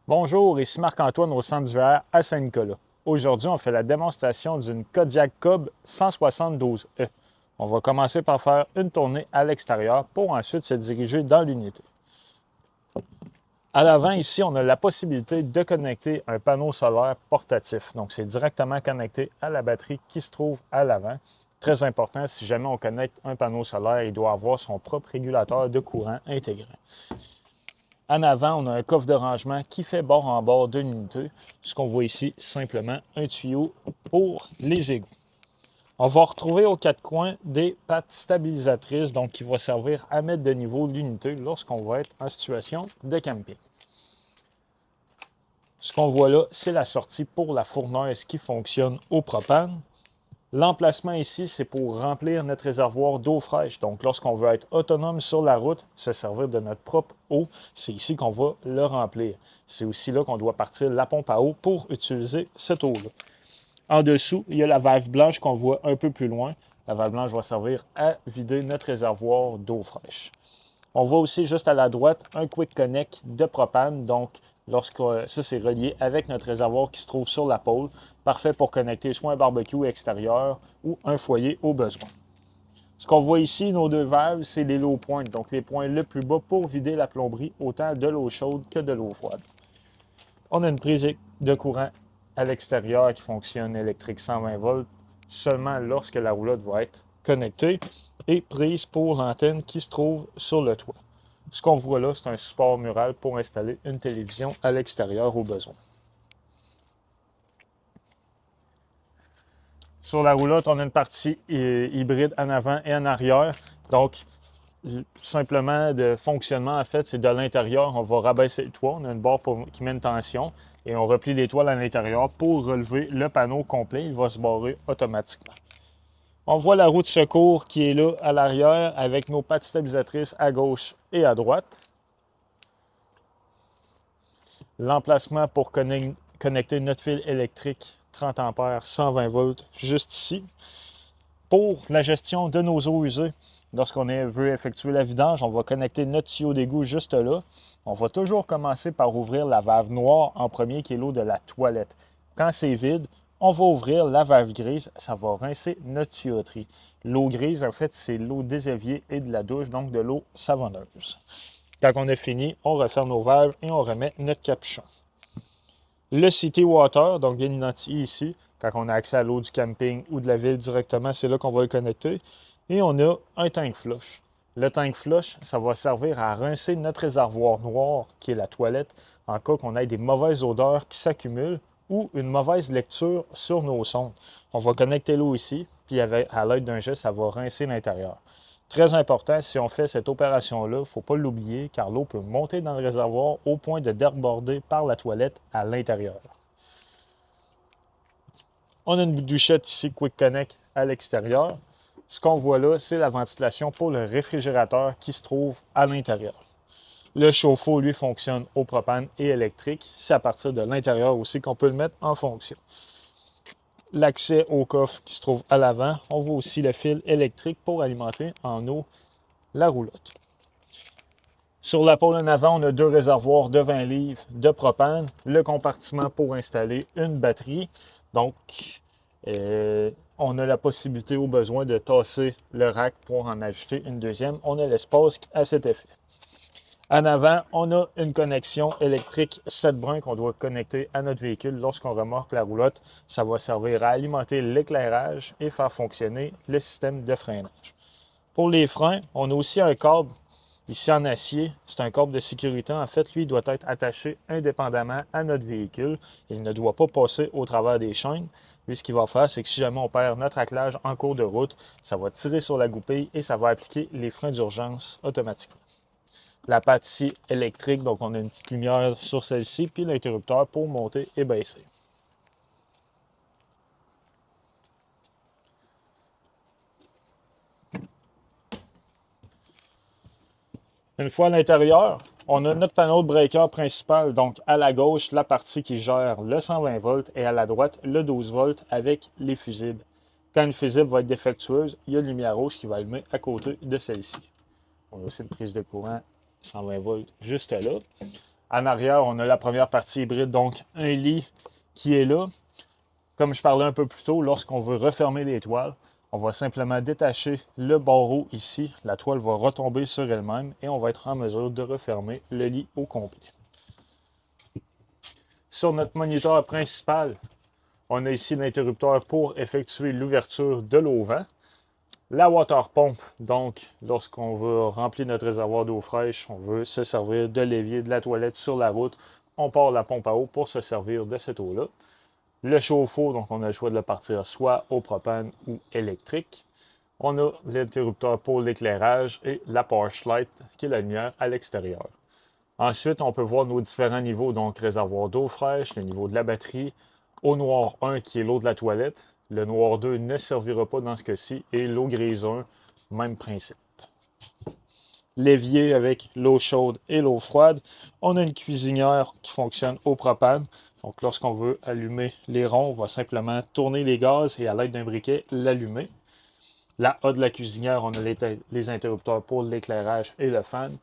Bonjour, ici Marc-Antoine au Centre d'hiver à Saint-Nicolas. Aujourd'hui, on fait la démonstration d'une Kodiak Cub 172E. On va commencer par faire une tournée à l'extérieur pour ensuite se diriger dans l'unité. À l'avant, ici, on a la possibilité de connecter un panneau solaire portatif. Donc, c'est directement connecté à la batterie qui se trouve à l'avant. Très important, si jamais on connecte un panneau solaire, il doit avoir son propre régulateur de courant intégré. En avant, on a un coffre de rangement qui fait bord en bord de l'unité. Ce qu'on voit ici, simplement un tuyau pour les égouts. On va retrouver aux quatre coins des pattes stabilisatrices, donc qui vont servir à mettre de niveau l'unité lorsqu'on va être en situation de camping. Ce qu'on voit là, c'est la sortie pour la fournaise qui fonctionne au propane. L'emplacement ici, c'est pour remplir notre réservoir d'eau fraîche. Donc, lorsqu'on veut être autonome sur la route, se servir de notre propre eau, c'est ici qu'on va le remplir. C'est aussi là qu'on doit partir la pompe à eau pour utiliser cette eau-là. En dessous, il y a la valve blanche qu'on voit un peu plus loin. La valve blanche va servir à vider notre réservoir d'eau fraîche. On voit aussi juste à la droite un Quick Connect de propane. Donc, lorsque ça, c'est relié avec notre réservoir qui se trouve sur la pôle. Parfait pour connecter soit un barbecue extérieur ou un foyer au besoin. Ce qu'on voit ici, nos deux valves, c'est les low points. Donc, les points le plus bas pour vider la plomberie, autant de l'eau chaude que de l'eau froide. On a une prise de courant à l'extérieur qui fonctionne électrique 120 volts seulement lorsque la roulotte va être connectée et prise pour l'antenne qui se trouve sur le toit. Ce qu'on voit là, c'est un support mural pour installer une télévision à l'extérieur au besoin. Sur la roulotte, on a une partie hybride en avant et en arrière. Donc, simplement de fonctionnement, en fait, c'est de l'intérieur. On va rabaisser le toit. On a une barre qui met une tension et on replie les toiles à l'intérieur pour relever le panneau complet. Il va se barrer automatiquement. On voit la roue de secours qui est là à l'arrière avec nos pattes stabilisatrices à gauche et à droite. L'emplacement pour connecter notre fil électrique 30 ampères 120 volts juste ici. Pour la gestion de nos eaux usées, lorsqu'on veut effectuer la vidange, on va connecter notre tuyau d'égout juste là. On va toujours commencer par ouvrir la valve noire en premier, qui est l'eau de la toilette. Quand c'est vide, on va ouvrir la valve grise, ça va rincer notre tuyauterie. L'eau grise, en fait, c'est l'eau des éviers et de la douche, donc de l'eau savonneuse. Quand on a fini, on referme nos valves et on remet notre capuchon. Le City Water, donc bien identifié ici, quand on a accès à l'eau du camping ou de la ville directement, c'est là qu'on va le connecter. Et on a un tank flush. Le tank flush, ça va servir à rincer notre réservoir noir, qui est la toilette, en cas qu'on ait des mauvaises odeurs qui s'accumulent ou une mauvaise lecture sur nos sondes. On va connecter l'eau ici, puis à l'aide d'un geste, ça va rincer l'intérieur. Très important, si on fait cette opération-là, il ne faut pas l'oublier, car l'eau peut monter dans le réservoir au point de déborder par la toilette à l'intérieur. On a une douchette ici, Quick Connect, à l'extérieur. Ce qu'on voit là, c'est la ventilation pour le réfrigérateur qui se trouve à l'intérieur. Le chauffe-eau, lui, fonctionne au propane et électrique. C'est à partir de l'intérieur aussi qu'on peut le mettre en fonction. L'accès au coffre qui se trouve à l'avant. On voit aussi le fil électrique pour alimenter en eau la roulotte. Sur la pôle en avant, on a deux réservoirs de 20 livres de propane, le compartiment pour installer une batterie. Donc, on a la possibilité au besoin de tasser le rack pour en ajouter une deuxième. On a l'espace à cet effet. En avant, on a une connexion électrique 7 brins qu'on doit connecter à notre véhicule lorsqu'on remorque la roulotte. Ça va servir à alimenter l'éclairage et faire fonctionner le système de freinage. Pour les freins, on a aussi un câble ici en acier. C'est un câble de sécurité. En fait, lui, il doit être attaché indépendamment à notre véhicule. Il ne doit pas passer au travers des chaînes. Lui, ce qu'il va faire, c'est que si jamais on perd notre attelage en cours de route, ça va tirer sur la goupille et ça va appliquer les freins d'urgence automatiquement. La patte ici électrique, donc on a une petite lumière sur celle-ci, puis l'interrupteur pour monter et baisser. Une fois à l'intérieur, on a notre panneau de breaker principal, donc à la gauche, la partie qui gère le 120 volts et à la droite, le 12 volts avec les fusibles. Quand une fusible va être défectueuse, il y a une lumière rouge qui va allumer à côté de celle-ci. On a aussi une prise de courant 120 volts juste là. En arrière, on a la première partie hybride, donc un lit qui est là. Comme je parlais un peu plus tôt, lorsqu'on veut refermer les toiles, on va simplement détacher le barreau ici. La toile va retomber sur elle-même et on va être en mesure de refermer le lit au complet. Sur notre moniteur principal, on a ici l'interrupteur pour effectuer l'ouverture de l'auvent. La water pump, donc lorsqu'on veut remplir notre réservoir d'eau fraîche, on veut se servir de l'évier de la toilette sur la route, on part la pompe à eau pour se servir de cette eau-là. Le chauffe-eau, donc on a le choix de le partir soit au propane ou électrique. On a l'interrupteur pour l'éclairage et la porch light, qui est la lumière à l'extérieur. Ensuite, on peut voir nos différents niveaux, donc réservoir d'eau fraîche, le niveau de la batterie, eau noire 1 qui est l'eau de la toilette, le noir 2 ne servira pas dans ce cas-ci, et l'eau grise 1, même principe. L'évier avec l'eau chaude et l'eau froide. On a une cuisinière qui fonctionne au propane. Donc lorsqu'on veut allumer les ronds, on va simplement tourner les gaz et à l'aide d'un briquet, l'allumer. La A de la cuisinière, on a les interrupteurs pour l'éclairage et le fan.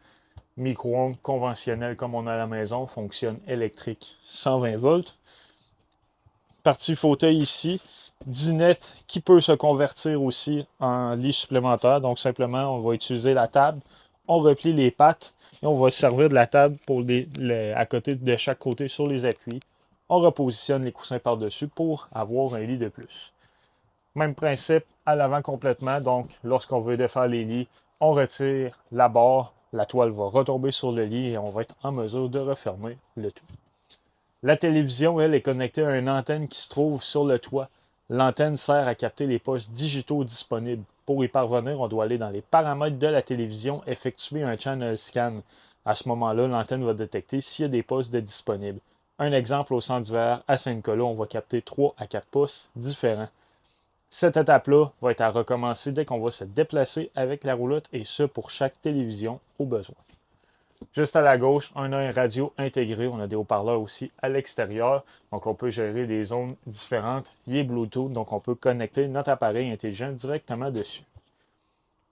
Micro-ondes conventionnel comme on a à la maison, fonctionne électrique 120 volts. Partie fauteuil ici, dinette qui peut se convertir aussi en lit supplémentaire. Donc simplement, on va utiliser la table, on replie les pattes et on va se servir de la table pour à côté de chaque côté sur les appuis. On repositionne les coussins par-dessus pour avoir un lit de plus. Même principe à l'avant complètement. Donc lorsqu'on veut défaire les lits, on retire la barre, la toile va retomber sur le lit et on va être en mesure de refermer le tout. La télévision, elle, est connectée à une antenne qui se trouve sur le toit. L'antenne sert à capter les postes digitaux disponibles. Pour y parvenir, on doit aller dans les paramètres de la télévision, effectuer un channel scan. À ce moment-là, l'antenne va détecter s'il y a des postes de disponibles. Un exemple, au centre d'hiver, à Saint-Nicolas, on va capter 3 à 4 postes différents. Cette étape-là va être à recommencer dès qu'on va se déplacer avec la roulotte et ce pour chaque télévision au besoin. Juste à la gauche, on a un radio intégré. On a des haut-parleurs aussi à l'extérieur. Donc, on peut gérer des zones différentes. Il est Bluetooth, donc on peut connecter notre appareil intelligent directement dessus.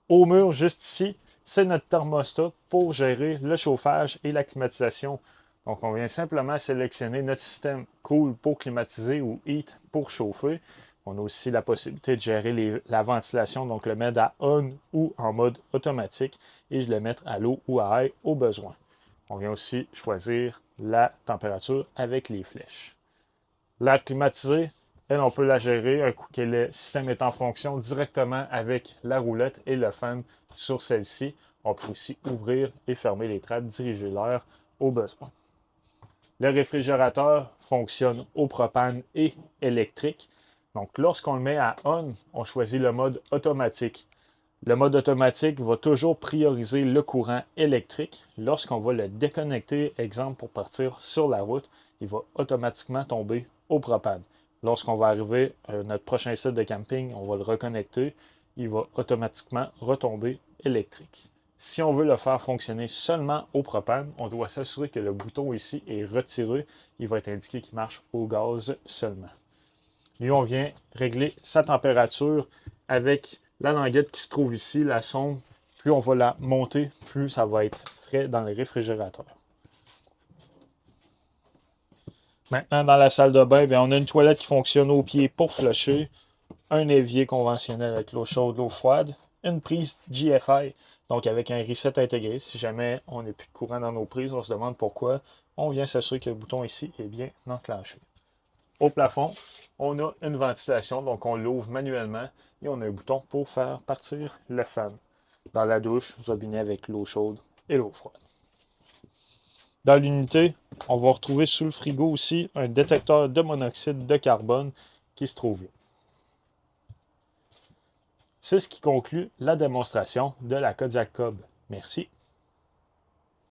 Au mur, juste ici, c'est notre thermostat pour gérer le chauffage et la climatisation. Donc, on vient simplement sélectionner notre système Cool pour climatiser ou Heat pour chauffer. On a aussi la possibilité de gérer la ventilation, donc le mettre à on ou en mode automatique et je le mettre à low ou à high au besoin. On vient aussi choisir la température avec les flèches. L'air climatisé, elle, on peut la gérer un coup que le système est en fonction directement avec la roulette et le fan sur celle-ci. On peut aussi ouvrir et fermer les trappes, diriger l'air au besoin. Le réfrigérateur fonctionne au propane et électrique. Donc, lorsqu'on le met à on, on choisit le mode automatique. Le mode automatique va toujours prioriser le courant électrique. Lorsqu'on va le déconnecter, exemple pour partir sur la route, il va automatiquement tomber au propane. Lorsqu'on va arriver à notre prochain site de camping, on va le reconnecter, il va automatiquement retomber électrique. Si on veut le faire fonctionner seulement au propane, on doit s'assurer que le bouton ici est retiré. Il va être indiqué qu'il marche au gaz seulement. Et on vient régler sa température avec la languette qui se trouve ici, la sonde. Plus on va la monter, plus ça va être frais dans le réfrigérateur. Maintenant, dans la salle de bain, on a une toilette qui fonctionne au pied pour flusher, un évier conventionnel avec l'eau chaude, l'eau froide, une prise GFI, donc avec un reset intégré. Si jamais on n'a plus de courant dans nos prises, on se demande pourquoi. On vient s'assurer que le bouton ici est bien enclenché. Au plafond, on a une ventilation, donc on l'ouvre manuellement et on a un bouton pour faire partir le fan. Dans la douche, robinet avec l'eau chaude et l'eau froide. Dans l'unité, on va retrouver sous le frigo aussi un détecteur de monoxyde de carbone qui se trouve là. C'est ce qui conclut la démonstration de la Kodiak Cub. Merci.